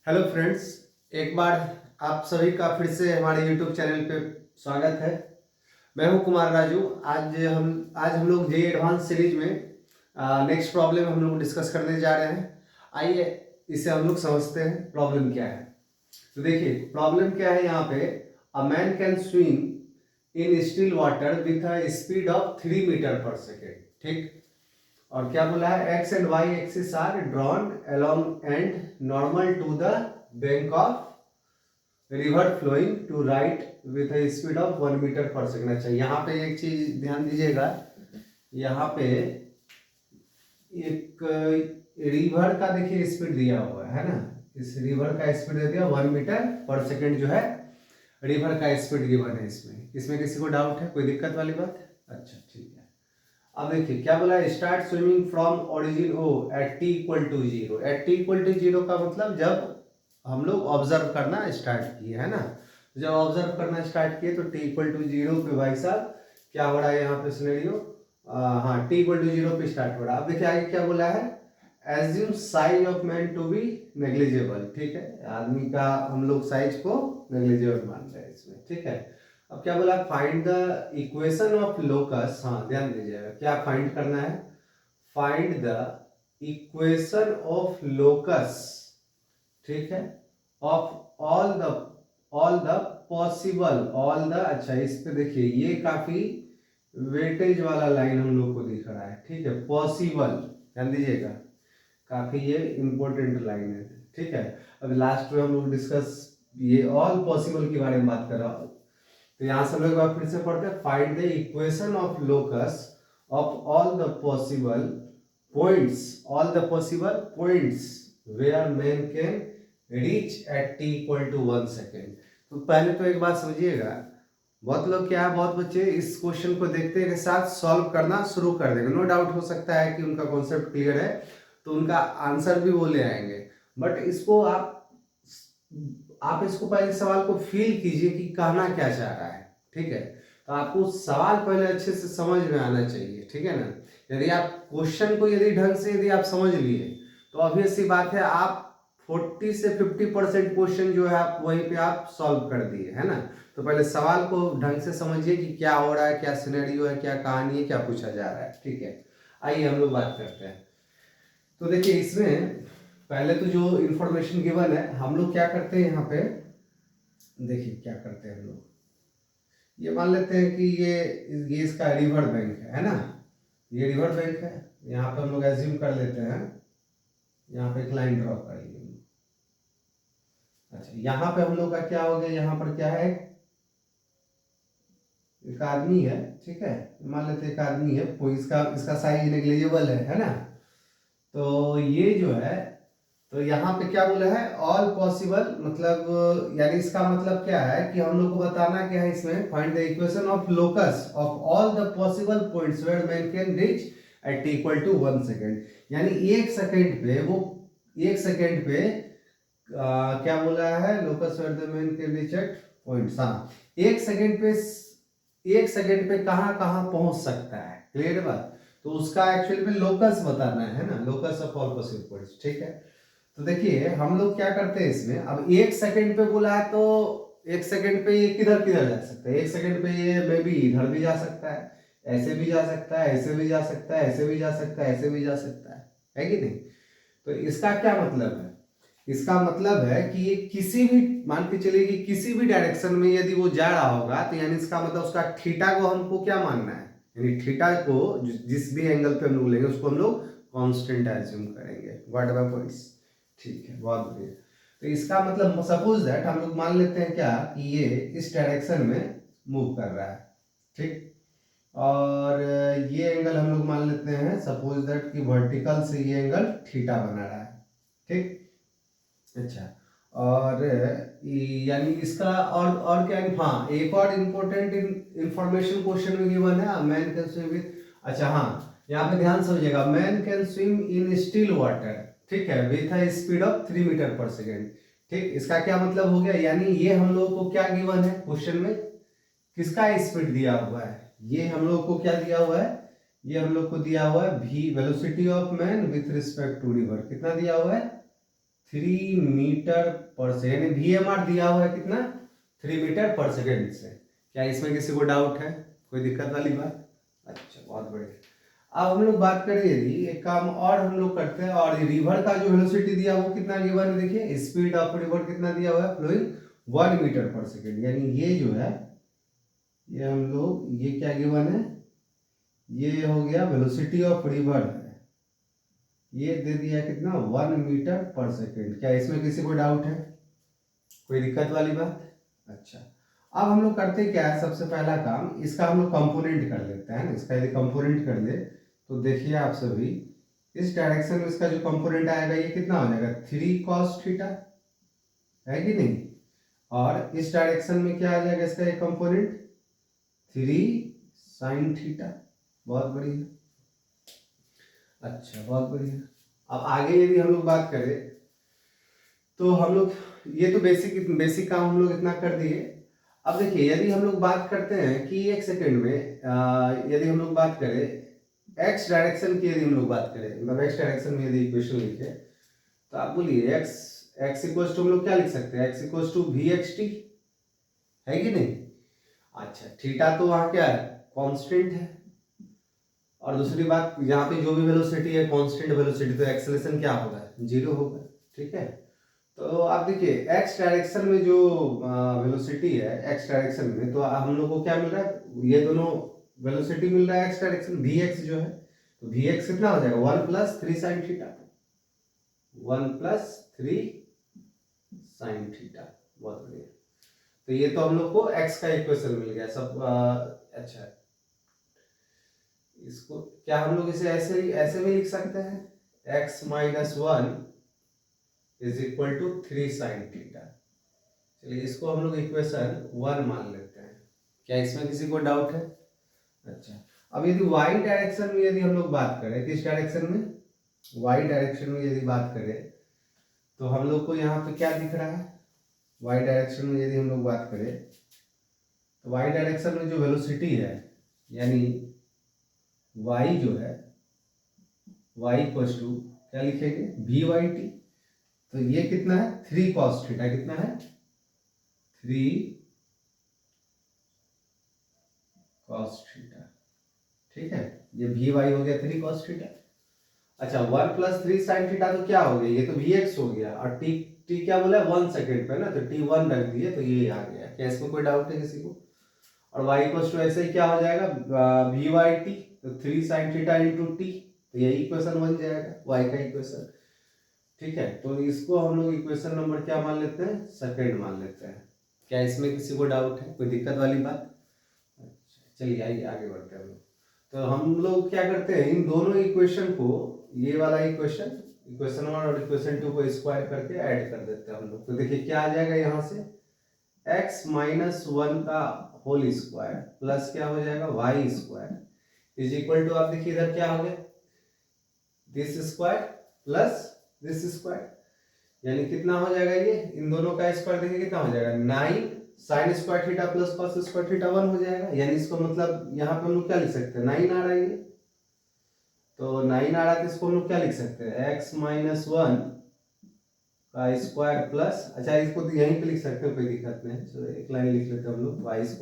Hello friends, एक बार आप सभी का फिर से हमारे यूट्यूब चैनल पे स्वागत है। मैं हूं कुमार राजू। आज हम लोग जे एडवांस सीरीज में नेक्स्ट प्रॉब्लम हम लोग डिस्कस करने जा रहे हैं। आइए इसे हम लोग समझते हैं प्रॉब्लम क्या है। तो देखिए प्रॉब्लम क्या है यहाँ पे। A man can swim in still water with a speed of 3 metre per second. ठीक, और क्या बोला है, x and y axis are drawn along and normal to the bank of river flowing to right with a speed of 1 metre per second. अच्छा, यहाँ पे एक चीज ध्यान दीजिएगा। यहाँ पे एक रिवर का देखिए स्पीड दिया हुआ है ना। इस रिवर का स्पीड दे दिया 1 मीटर पर सेकेंड जो है रिवर का स्पीड गिवन है। इसमें इसमें किसी को डाउट है, कोई दिक्कत वाली बात है? अच्छा ठीक है। अब देखिए क्या बोला है, start swimming from origin O at t equal to zero. At t equal to zero का मतलब जब हम लोग ऑब्जर्व करना स्टार्ट किए, है ना। जब ऑब्जर्व करना स्टार्ट किए तो टी इक्वल टू जीरो पे भाई साहब क्या हो रहा है यहाँ पे सिनेरियो। हाँ, टी इक्वल टू जीरो पे स्टार्ट हो रहा है। अब देखिए आगे क्या बोला है, assume size of man to be negligible. ठीक है, आदमी का हम लोग साइज को नेग्लिजिबल मान रहे हैं इसमें। ठीक है, अब क्या बोला, find the equation of locus. हाँ ध्यान दीजिएगा, क्या फाइंड करना है, find the equation of locus. ठीक है, ऑफ ऑल द पॉसिबल। अच्छा इस पे देखिए ये काफी वेटेज वाला लाइन हम लोग को दिख रहा है। ठीक है, पॉसिबल, ध्यान दीजिएगा, काफी ये इंपॉर्टेंट लाइन है। ठीक है, अब लास्ट में हम लोग डिस्कस ये ऑल पॉसिबल के बारे में बात कर रहा हूँ। तो यहां से हम लोग फिर से पढ़ते हैं, find the equation of locus of all the possible points where man can reach at t equal to 1 second. तो पहले तो एक बात समझिएगा, बहुत लोग क्या है, बहुत बच्चे इस क्वेश्चन को देखते के साथ सॉल्व करना शुरू कर देंगे। नो डाउट हो सकता है कि उनका कॉन्सेप्ट क्लियर है तो उनका आंसर भी वो ले आएंगे, बट इसको आप इसको पहले सवाल को फील कीजिए कि कहना क्या चाह रहा है। ठीक है, तो आपको सवाल पहले अच्छे से समझ में आना चाहिए। ठीक है ना, यदि आप क्वेश्चन को यदि ढंग से यदि आप समझ लिए तो ऑब्वियस सी बात है आप 40 से 50% क्वेश्चन जो है आप वहीं पे आप सॉल्व कर दिए, है ना। तो पहले सवाल को ढंग से समझिए कि क्या हो रहा है, क्या सिनेरियो है, क्या कहानी है, क्या पूछा जा रहा है। ठीक है, आइए हम लोग बात करते हैं। तो देखिए इसमें पहले तो जो इंफॉर्मेशन गिवन है, हम लोग क्या करते हैं यहाँ पे, देखिए क्या करते हैं हम लोग, ये मान लेते हैं कि ये इसका रिवर बैंक है ना। ये रिवर बैंक है, यहाँ पे हम लोग एज्यूम कर लेते हैं, यहाँ पे एक लाइन ड्रॉ कर लिए। अच्छा, यहाँ पे हम लोग का क्या हो गया, यहाँ पर क्या है, एक आदमी है। ठीक है, मान लेते हैं एक आदमी है, कोई इसका साइज नेग्लिजिबल है ना। तो ये जो है, तो यहाँ पे क्या बोला है, ऑल पॉसिबल, मतलब यानी इसका मतलब क्या है कि हम लोग को बताना क्या है इसमें, find the equation of locus of all the possible points where man can reach at equal to 1 second. यानी 1 सेकेंड पे वो 1 सेकेंड पे क्या बोला है, locus where the man can reach at points. हाँ, 1 सेकेंड पे कहाँ कहाँ पहुंच सकता है, क्लियर बात। तो उसका एक्चुअली में लोकस बताना है ना, locus of all possible points. ठीक है, तो देखिए हम लोग क्या करते हैं इसमें, अब 1 सेकेंड पे बोला है तो 1 सेकेंड पे ये किधर किधर जा सकता है, 1 सेकेंड पे ये मे बी इधर भी जा सकता है, ऐसे भी जा सकता है, ऐसे भी जा सकता है, ऐसे भी जा सकता है, ऐसे भी जा सकता है कि नहीं। तो इसका क्या मतलब है, इसका मतलब है कि ये किसी भी, मान के चलिए कि किसी भी डायरेक्शन में यदि वो जा रहा होगा तो यानी इसका मतलब उसका थीटा को हमको क्या मानना है, यानी थीटा को जिस भी एंगल पे हम लोग लेंगे उसको हम लोग कांस्टेंट एज्यूम करेंगे। व्हाट अबाउट पॉइंट्स, ठीक है, बहुत बढ़िया। तो इसका मतलब सपोज दैट हम लोग मान लेते हैं क्या कि ये इस डायरेक्शन में मूव कर रहा है। ठीक, और ये एंगल हम लोग मान लेते हैं सपोज दैट कि वर्टिकल से ये एंगल थीटा बना रहा है। ठीक, अच्छा, और यानी इसका और क्या, हाँ एक और इम्पोर्टेंट इंफॉर्मेशन क्वेश्चन में गिवन है, मैन कैन स्विम विद, अच्छा हाँ यहाँ पे ध्यान समझिएगा, man can swim in still water. ठीक है, with a speed of 3 metre per second. ठीक, इसका क्या मतलब हो गया, यानी ये हम लोग को क्या गिवन है क्वेश्चन में, किसका स्पीड दिया हुआ है, ये हम लोग को क्या दिया हुआ है, ये हम लोग को दिया हुआ है v velocity of man with respect to river, कितना दिया हुआ है 3 मीटर पर सेकेंड, यानी VMR दिया हुआ है कितना, 3 मीटर पर सेकेंड से। क्या इसमें किसी को डाउट है, कोई दिक्कत वाली बात? अच्छा, बहुत बढ़िया। अब हम लोग बात करें, यदि एक काम और हम लोग करते हैं, और रिवर का जो वेलोसिटी दिया वो कितना गिवन है, देखिए स्पीड ऑफ रिवर कितना दिया हुआ है, फ्लोइंग 1 मीटर पर सेकेंड, यानी ये जो है ये हम लोग, ये क्या गिवन है, ये हो गया वेलोसिटी ऑफ रिवर है, ये दे दिया कितना, 1 मीटर पर सेकेंड। क्या इसमें किसी को डाउट है, कोई दिक्कत वाली बात? अच्छा, अब हम लोग करते क्या है, सबसे पहला काम इसका हम लोग कंपोनेंट कर लेते हैं ना। इसका यदि कंपोनेंट कर ले तो देखिए आप सभी, इस डायरेक्शन में इसका जो कंपोनेंट आएगा ये कितना हो जाएगा, 3 cos थीटा, है कि नहीं? और इस डायरेक्शन में क्या आ जाएगा इसका एक कंपोनेंट, 3 sin थीटा। बहुत बढ़िया, अच्छा बहुत बढ़िया। अब आगे यदि हम लोग बात करें तो हम लोग, ये तो बेसिक बेसिक काम हम लोग इतना कर दिए। अब देखिए यदि हम लोग बात करते हैं कि एक सेकंड में यदि हम लोग बात करें एक्स डायरेक्शन की, यदि हम लोग बात करें मतलब एक्स डायरेक्शन में यदि इक्वेशन लिखे तो आप बोलिए एक्स एक्स इक्वल्स टू हम लोग क्या लिख सकते हैं, x equals to v x t, है कि नहीं? अच्छा, थीटा तो वहाँ क्या है, कांस्टेंट है, और दूसरी बात यहाँ पे जो भी वेलोसिटी है कांस्टेंट वेलोसिटी, तो एक्सेलरेशन क्या होगा, 0 होगा, ठीक है। तो आप देखिए एक्स डायरेक्शन में जो वेलोसिटी है एक्स डायरेक्शन में, तो हम लोग को क्या मिल रहा है, ये दोनों वेलोसिटी मिल रहा है एक्स डायरेक्शन, वी एक्स जो है, तो वी एक्स कितना हो जाएगा, 1 + 3 sin थीटा, 1 + 3 sin थीटा। बहुत बढ़िया, तो ये तो हम लोग को एक्स का इक्वेशन मिल गया सब। अच्छा, इसको क्या हम लोग इसे ऐसे भी लिख सकते हैं, x - 1 = 3 sin थीटा। चलिए इसको हम लोग इक्वेशन 1 मान लेते हैं। क्या इसमें किसी को डाउट है? अच्छा, अब यदि y डायरेक्शन में यदि हम लोग बात करें, किस डायरेक्शन में, y डायरेक्शन में यदि बात करें तो हम लोग को यहाँ पे क्या दिख रहा है, y डायरेक्शन में यदि हम लोग बात करें तो y डायरेक्शन में जो वेलोसिटी है, यानी y जो है, y = क्या लिखेंगे, VYT। तो ये कितना है, 3 cos थीटा, कितना है, 3 cos थीटा, ठीक है। ये VY हो गया 3 cos थीटा। अच्छा, 1 + 3 sin थीटा तो क्या हो गया, ये तो VX हो गया, और t t क्या बोला है, 1 सेकेंड पे ना, तो t1 रख दिए तो ये आ गया। क्या इसमें कोई डाउट है किसी को? और y = ऐसे ही क्या हो जाएगा, VYT, तो 3 sin थीटा × t, तो यही इक्वेशन बन जाएगा y का इक्वेशन, ठीक है। तो इसको हम लोग इक्वेशन नंबर क्या मान लेते हैं, सेकंड मान लेते हैं। क्या इसमें किसी को डाउट है, कोई दिक्कत वाली बात? अच्छा, चलिए आइए आगे बढ़ते हैं हम लोग। तो हम लोग क्या करते हैं, इन दोनों इक्वेशन को, ये वाला इक्वेशन, इक्वेशन 1 और इक्वेशन 2 को स्क्वायर करके ऐड कर देते हैं हम लोग। तो देखिए क्या आ जाएगा यहाँ से, x - 1 का होल स्क्वायर प्लस क्या हो जाएगा, y² = आप देखिए इधर क्या हो गया, this square plus this square, यानी कितना हो जाएगा, ये इन दोनों का स्क्वायर देखिए कितना हो जाएगा, 9 sin² theta plus cos² theta 1 हो जाएगा। यानी इसको मतलब यहाँ पे हम लोग क्या लिख सकते हैं, 9 आ रहा है ये, तो 9 आ रहा है, तो इसको हम लोग क्या लिख सकते हैं, x - 1 का स्क्वायर प्लस, अच्छा इसको तो यहीं पे लिख सकते हो, कोई दिक्कत नहीं, चलो एक लाइन लिख लेते हैं हम लोग, y² =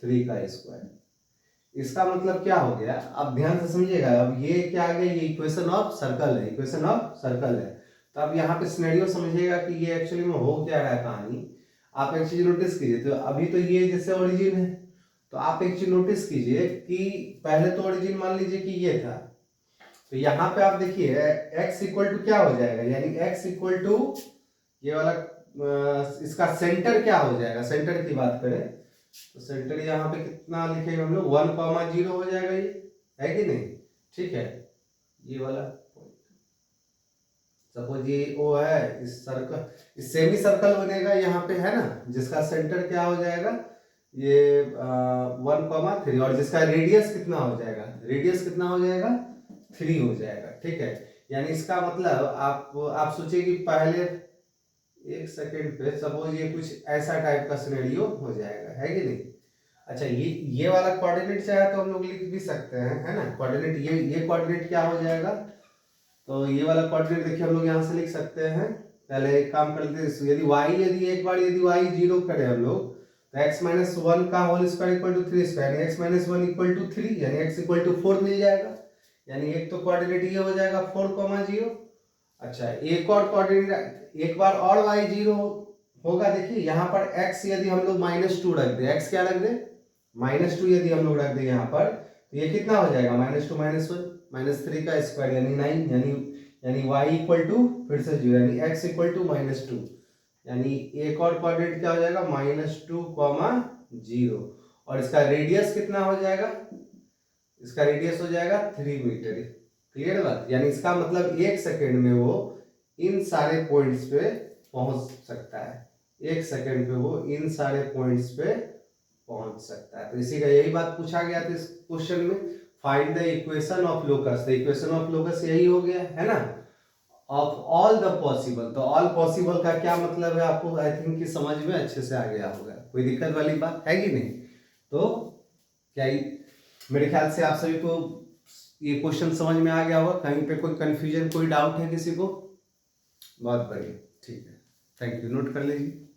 3 का स्क्वायर। इसका मतलब क्या हो गया, अब ध्यान से समझिएगा, अब ये क्या आ गया, ये इक्वेशन ऑफ सर्कल है, इक्वेशन ऑफ सर्कल है। तो अब यहाँ पे सिनेरियो समझिएगा कि ये एक्चुअली में हो क्या रहा है कहानी। आप एक चीज नोटिस कीजिए, तो अभी तो ये जैसे ओरिजिन है, तो आप एक चीज नोटिस कीजिए कि पहले तो ओरिजिन मान लीजिए कि ये था, तो यहाँ पे आप देखिए x = क्या हो जाएगा, यानी x = ये वाला इसका सेंटर क्या हो जाएगा, सेंटर की बात करें तो सेंटर यहाँ पे कितना लिखेंगे हम लोग, 1, 0 हो जाएगा, ये है कि नहीं, ठीक है। ये वाला सपोज ये ओ है, इस सर्कल, इस सेमी सर्कल बनेगा यहाँ पे, है ना, जिसका सेंटर क्या हो जाएगा, ये 1, 3, और जिसका रेडियस कितना हो जाएगा, रेडियस कितना हो जाएगा, 3 हो जाएगा, ठीक है। यानी इसका मतलब आप सोचिए कि पहले एक सेकेंड पे सपोज ये कुछ ऐसा टाइप का सिनेरियो हो जाएगा, है कि नहीं। अच्छा, ये वाला कोऑर्डिनेट चाहे तो हम लोग लिख भी सकते हैं, है ना, कोऑर्डिनेट, ये कोऑर्डिनेट क्या हो जाएगा, तो ये वाला कोऑर्डिनेट देखिए हम लोग यहाँ से लिख सकते हैं। पहले एक काम कर लेते हैं, यदि एक बार यदि y जीरो करें हम लोग, तो x माइनस वन का whole square equal to three square, यानी x minus one equal to three, यानी x इक्वल टू फोर मिल जाएगा। यानी एक तो कोऑर्डिनेट ये हो जाएगा 4,0। अच्छा, एक और कोऑर्डिनेट, एक बार और y जीरो होगा। देखिए यहाँ पर x यदि हम लोग -2 रख दे, x क्या रख दे -2 यदि हम लोग रख दे यहाँ पर, तो ये कितना हो जाएगा -2 -1 -3 का स्क्वायर यानी 9, यानी y इक्वल टू फिर से 0, यानी x इक्वल टू -2, यानी एक और कोऑर्डिनेट क्या हो जाएगा -2, 0। और इसका रेडियस कितना हो जाएगा, इसका रेडियस हो जाएगा 3 मीटर। क्लियर बात, यानी इसका मतलब 1 सेकेंड में वो इन सारे पॉइंट्स पे पहुंच सकता है, 1 सेकेंड पे वो इन सारे पॉइंट्स पे पहुंच सकता है। तो इसी का यही बात पूछा गया था इस क्वेश्चन में, find the equation of locus. The equation of locus यही हो गया है ना, ऑफ ऑल द पॉसिबल। तो ऑल पॉसिबल का क्या मतलब है आपको आई थिंक कि समझ में अच्छे से आ गया होगा, कोई दिक्कत वाली बात है कि नहीं। तो क्या मेरे ख्याल से आप सभी को ये क्वेश्चन समझ में आ गया होगा, कहीं पे कोई कंफ्यूजन कोई डाउट है किसी को? बहुत बढ़िया, ठीक है, थैंक यू, नोट कर लीजिए।